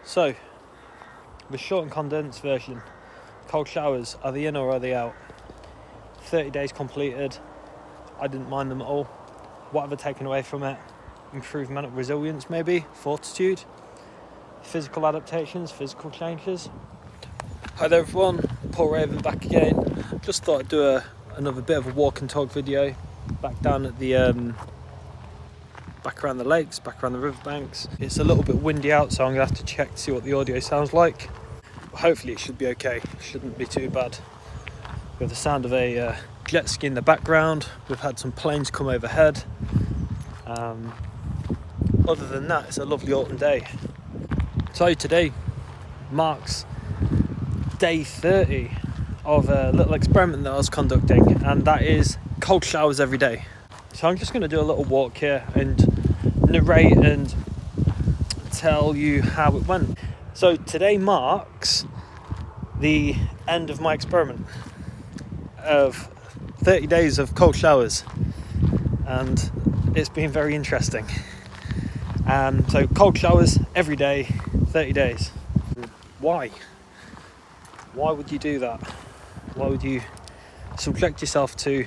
So, the short and condensed version. Cold showers, are they in or are they out? 30 days completed. I didn't mind them at all. What have I taken away from it? Improved mental resilience, maybe, fortitude, physical adaptations, physical changes. Hi there everyone, Paul Raven back again. Just thought I'd do another bit of a walk and talk video back down at the back around the lakes, back around the riverbanks. It's a little bit windy out, so I'm gonna have to check to see what the audio sounds like. But hopefully it should be okay, it shouldn't be too bad. We have the sound of a jet ski in the background. We've had some planes come overhead. Other than that, it's a lovely autumn day. So today marks day 30 of a little experiment that I was conducting, and that is cold showers every day. So I'm just going to do a little walk here and narrate and tell you how it went. So today marks the end of my experiment of 30 days of cold showers, and it's been very interesting. So cold showers every day, 30 days. Why would you do that? Why would you subject yourself to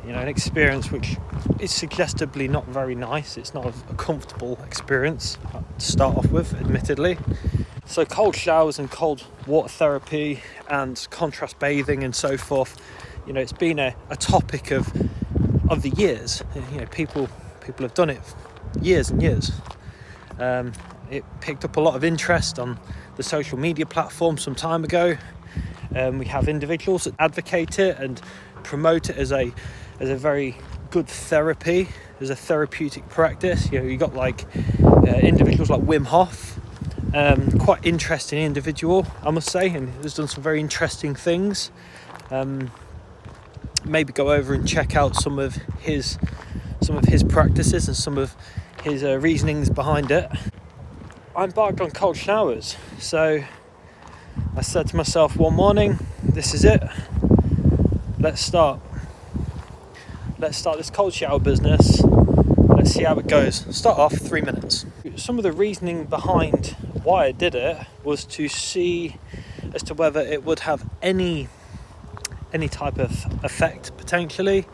an experience which is suggestively not very nice? It's not a comfortable experience to start off with, admittedly. So cold showers and cold water therapy and contrast bathing and so forth, it's been a topic of the years. People have done it years and years. It picked up a lot of interest on the social media platform some time ago. We have individuals that advocate it and promote it as a very good therapy, as a therapeutic practice. You got individuals like Wim Hof, quite interesting individual, I must say, and has done some very interesting things. Maybe go over and check out some of his practices and some of his reasonings behind it. I embarked on cold showers, so I said to myself one morning, this is it, let's start this cold shower business, let's see how it goes. Start off 3 minutes. Some of the reasoning behind why I did it was to see as to whether it would have any type of effect potentially,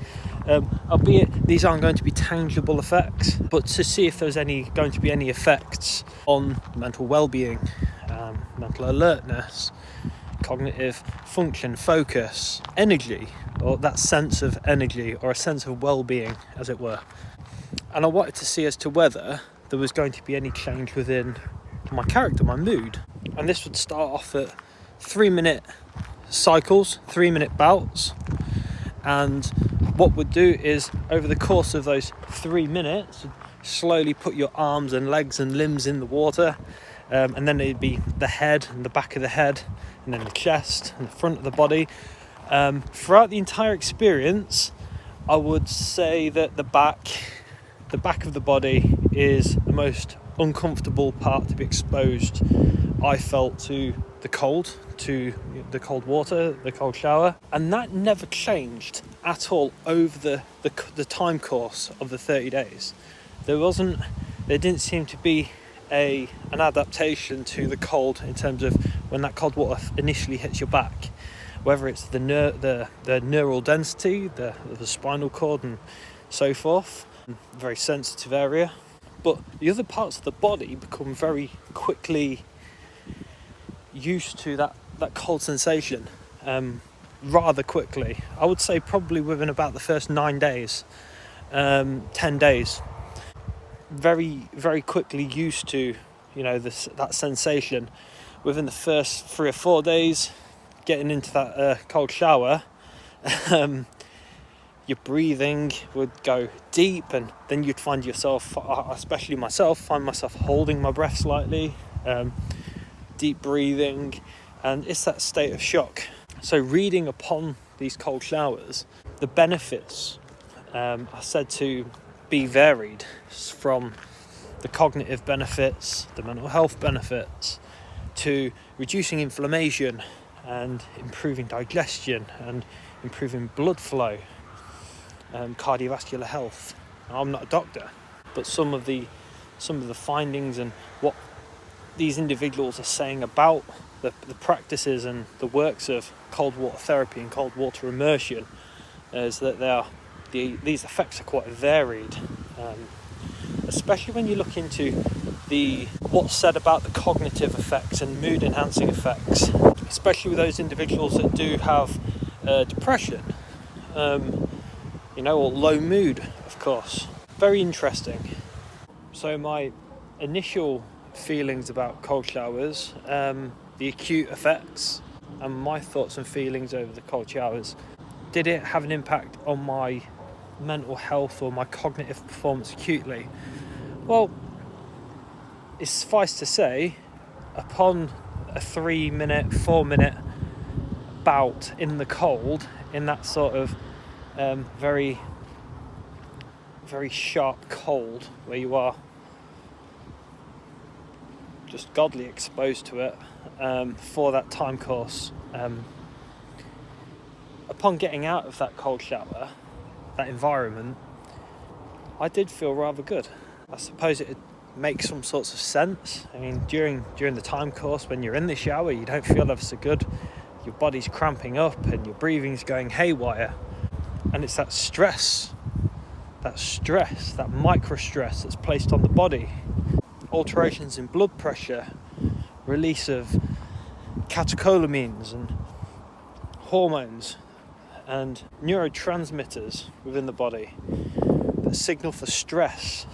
albeit these aren't going to be tangible effects, but to see if there's going to be any effects on mental well-being, mental alertness, cognitive function, focus, energy, or that sense of energy or a sense of well-being, as it were. And I wanted to see as to whether there was going to be any change within my character, my mood. And this would start off at 3-minute cycles, 3-minute bouts, and what we'd do is over the course of those 3 minutes slowly put your arms and legs and limbs in the water, and then it'd be the head and the back of the head and then the chest and the front of the body. Throughout the entire experience, I would say that the back of the body is the most uncomfortable part to be exposed, I felt, to the cold water, the cold shower, and that never changed at all over the time course of the 30 days. There didn't seem to be an adaptation to the cold in terms of when that cold water initially hits your back, whether it's the neural density, the spinal cord and so forth, very sensitive area, but the other parts of the body become very quickly used to that cold sensation, rather quickly. I would say probably within about the first 9 days, 10 days, very, very quickly used to that sensation. Within the first 3 or 4 days getting into that cold shower, your breathing would go deep, and then you'd find yourself, especially myself, holding my breath slightly, deep breathing, and it's that state of shock. So reading upon these cold showers, the benefits are said to be varied, from the cognitive benefits, the mental health benefits, to reducing inflammation and improving digestion and improving blood flow, cardiovascular health. Now, I'm not a doctor, but some of the findings and what these individuals are saying about the practices and the works of cold water therapy and cold water immersion is that these effects are quite varied, especially when you look into what's said about the cognitive effects and mood enhancing effects, especially with those individuals that do have depression, or low mood, of course. Very interesting. So my initial feelings about cold showers, the acute effects, and my thoughts and feelings over the cold showers. Did it have an impact on my mental health or my cognitive performance acutely? Well, it's suffice to say, upon a 3-minute, 4-minute bout in the cold, in that sort of very, very sharp cold, where you are just godly exposed to it for that time course, upon getting out of that cold shower, that environment, I did feel rather good. I suppose it makes some sorts of sense. I mean, during the time course, when you're in the shower, you don't feel ever so good. Your body's cramping up and your breathing's going haywire. And it's that stress, that micro stress that's placed on the body. Alterations in blood pressure, release of catecholamines and hormones and neurotransmitters within the body that signal for stress,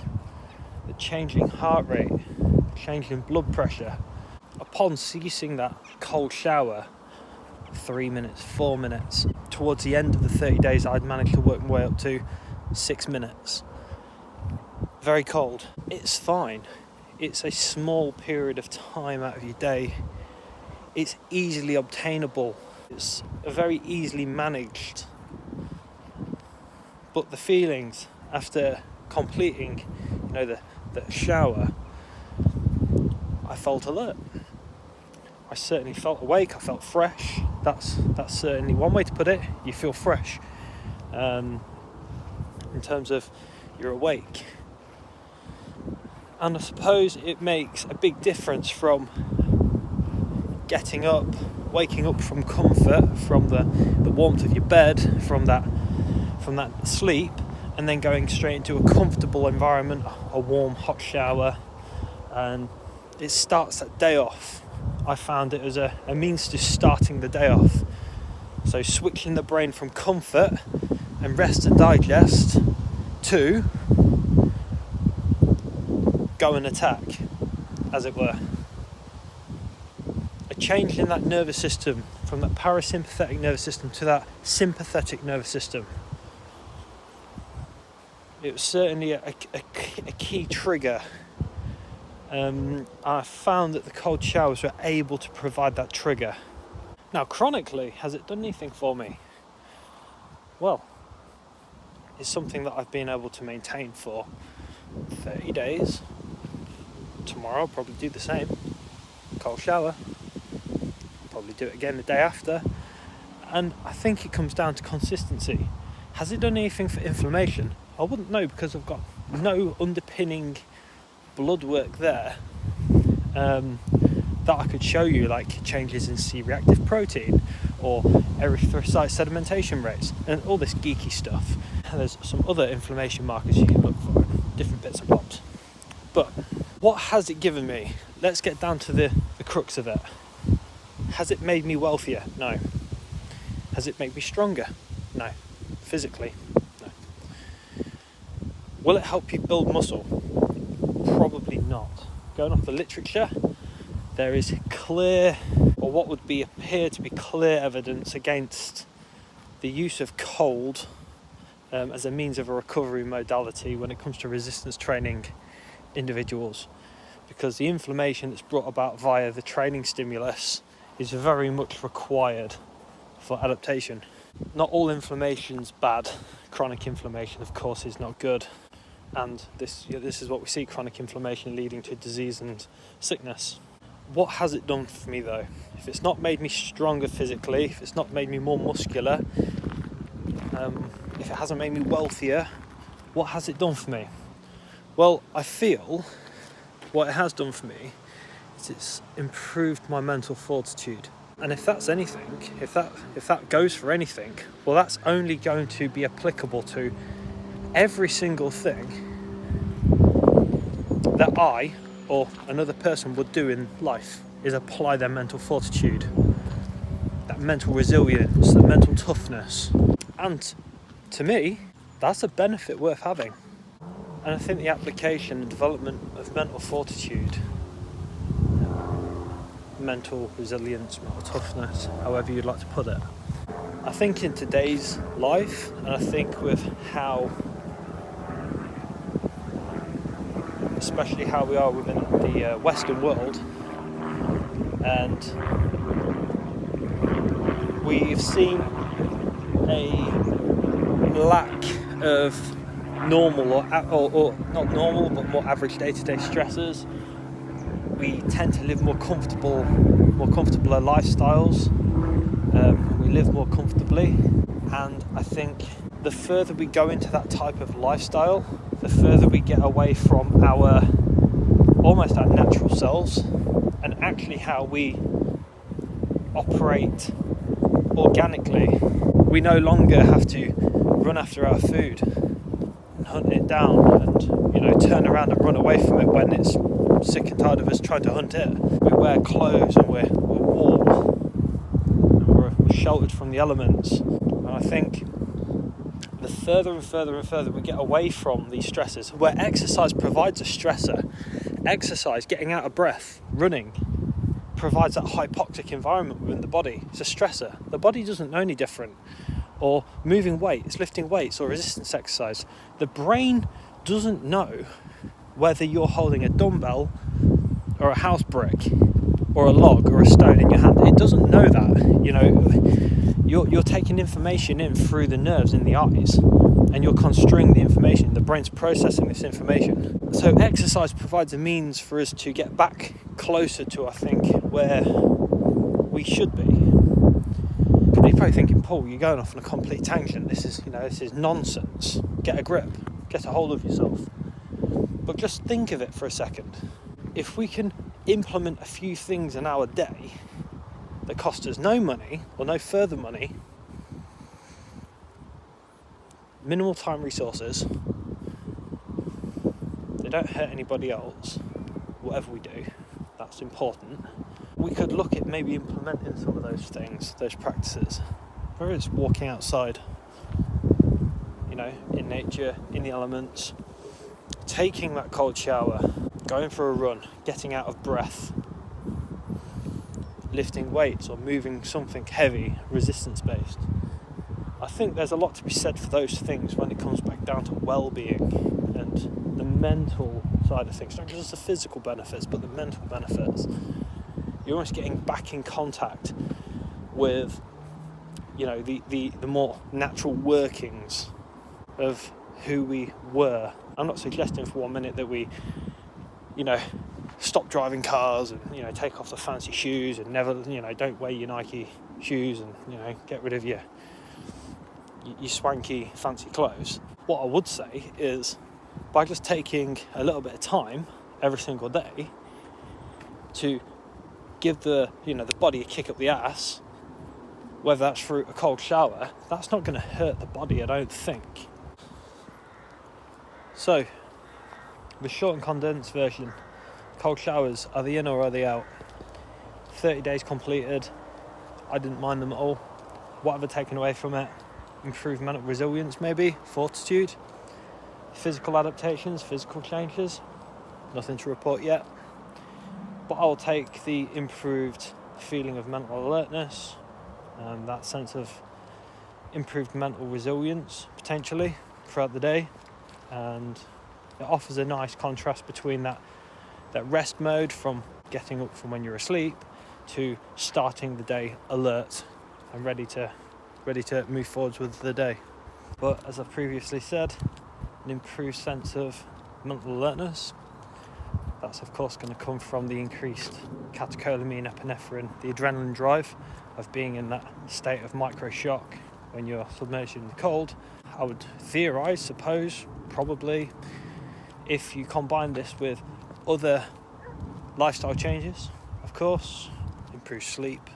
the changing heart rate, changing blood pressure. Upon ceasing that cold shower, 3 minutes, 4 minutes, towards the end of the 30 days, I'd managed to work my way up to 6 minutes. Very cold. It's fine. It's a small period of time out of your day. It's easily obtainable. It's very easily managed. But the feelings after completing, the shower, I felt alert. I certainly felt awake. I felt fresh. That's certainly one way to put it. You feel fresh. In terms of you're awake. And I suppose it makes a big difference from getting up, waking up from comfort, from the warmth of your bed, from that sleep, and then going straight into a comfortable environment, a warm, hot shower, and it starts that day off. I found it as a means to starting the day off. So switching the brain from comfort and rest and digest to go and attack, as it were. A change in that nervous system, from that parasympathetic nervous system to that sympathetic nervous system. It was certainly a key trigger. I found that the cold showers were able to provide that trigger. Now, chronically, has it done anything for me? Well, it's something that I've been able to maintain for 30 days. Tomorrow I'll probably do the same. Cold shower. Probably do it again the day after. And I think it comes down to consistency. Has it done anything for inflammation? I wouldn't know, because I've got no underpinning blood work there that I could show you, like changes in C-reactive protein or erythrocyte sedimentation rates and all this geeky stuff. And there's some other inflammation markers you can look for, different bits and bobs. But what has it given me? Let's get down to the crux of it. Has it made me wealthier? No. Has it made me stronger? No. Physically? No. Will it help you build muscle? Probably not. Going off the literature, there is clear, or what would appear to be clear evidence against the use of cold as a means of a recovery modality when it comes to resistance training individuals, because the inflammation that's brought about via the training stimulus is very much required for adaptation. Not all inflammation's bad. Chronic inflammation, of course, is not good. And this is what we see, chronic inflammation leading to disease and sickness. What has it done for me, though? If it's not made me stronger physically, if it's not made me more muscular, if it hasn't made me wealthier, what has it done for me? Well, I feel what it has done for me is it's improved my mental fortitude. And if that's anything, if that goes for anything, well, that's only going to be applicable to every single thing that I or another person would do in life, is apply their mental fortitude, that mental resilience, the mental toughness. And to me, that's a benefit worth having. And I think the application and development of mental fortitude, mental resilience, mental toughness, however you'd like to put it, I think in today's life, and I think with how, especially how we are within the Western world, and we've seen a lack of normal or not normal but more average day-to-day stressors. We tend to live more comfortable lifestyles. We live more comfortably, and I think the further we go into that type of lifestyle, the further we get away from our natural selves and actually how we operate organically. We no longer have to run after our food and hunt it down and turn around and run away from it when it's sick and tired of us trying to hunt it. We wear clothes and we're warm and we're sheltered from the elements. And I think the further and further we get away from these stresses, where exercise provides a stressor, exercise, getting out of breath, running, provides that hypoxic environment within the body. It's a stressor. The body doesn't know any different. Or moving weights, lifting weights, or resistance exercise. The brain doesn't know whether you're holding a dumbbell or a house brick or a log or a stone in your hand. It doesn't know that. You're taking information in through the nerves in the eyes, and you're construing the information. The brain's processing this information. So exercise provides a means for us to get back closer to, I think, where we should be. You're probably thinking, Paul, you're going off on a complete tangent. This is nonsense. Get a grip. Get a hold of yourself. But just think of it for a second. If we can implement a few things in our day that cost us no money or no further money, minimal time resources, they don't hurt anybody else, whatever we do, that's important. We could look at maybe implementing some of those things, those practices, whether it's walking outside, in nature, in the elements, taking that cold shower, going for a run, getting out of breath, lifting weights or moving something heavy, resistance-based. I think there's a lot to be said for those things when it comes back down to well-being and the mental side of things, not just the physical benefits, but the mental benefits. You're almost getting back in contact with, the more natural workings of who we were. I'm not suggesting for 1 minute that we, stop driving cars and, take off the fancy shoes and never, don't wear your Nike shoes and, get rid of your swanky fancy clothes. What I would say is, by just taking a little bit of time every single day to give the body a kick up the ass, whether that's through a cold shower, that's not going to hurt the body, I don't think. So, the short and condensed version, cold showers, are they in or are they out? 30 days completed, I didn't mind them at all. What have I taken away from it? Improved mental resilience, maybe, fortitude, physical adaptations, physical changes, nothing to report yet. But I'll take the improved feeling of mental alertness and that sense of improved mental resilience, potentially, throughout the day. And it offers a nice contrast between that rest mode from getting up from when you're asleep to starting the day alert and ready to move forwards with the day. But as I've previously said, an improved sense of mental alertness. That's of course going to come from the increased catecholamine, epinephrine, the adrenaline drive of being in that state of micro shock when you're submerged in the cold. I would theorise, probably, if you combine this with other Lifestyle changes, of course, improved sleep,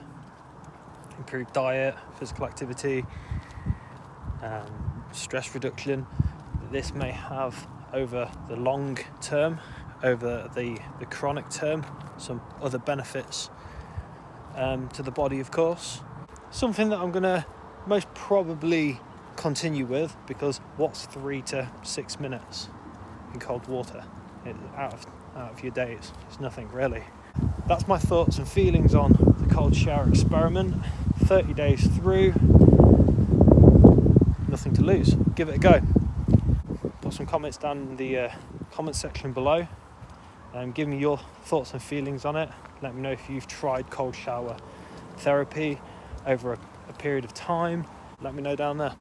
improved diet, physical activity, stress reduction. This may have over the long term, over the chronic term, some other benefits to the body, of course. Something that I'm going to most probably continue with, because what's 3 to 6 minutes in cold water out of your days? It's nothing really. That's my thoughts and feelings on the cold shower experiment. 30 days through, nothing to lose. Give it a go. Put some comments down in the comment section below. Give me your thoughts and feelings on it. Let me know if you've tried cold shower therapy over a period of time. Let me know down there.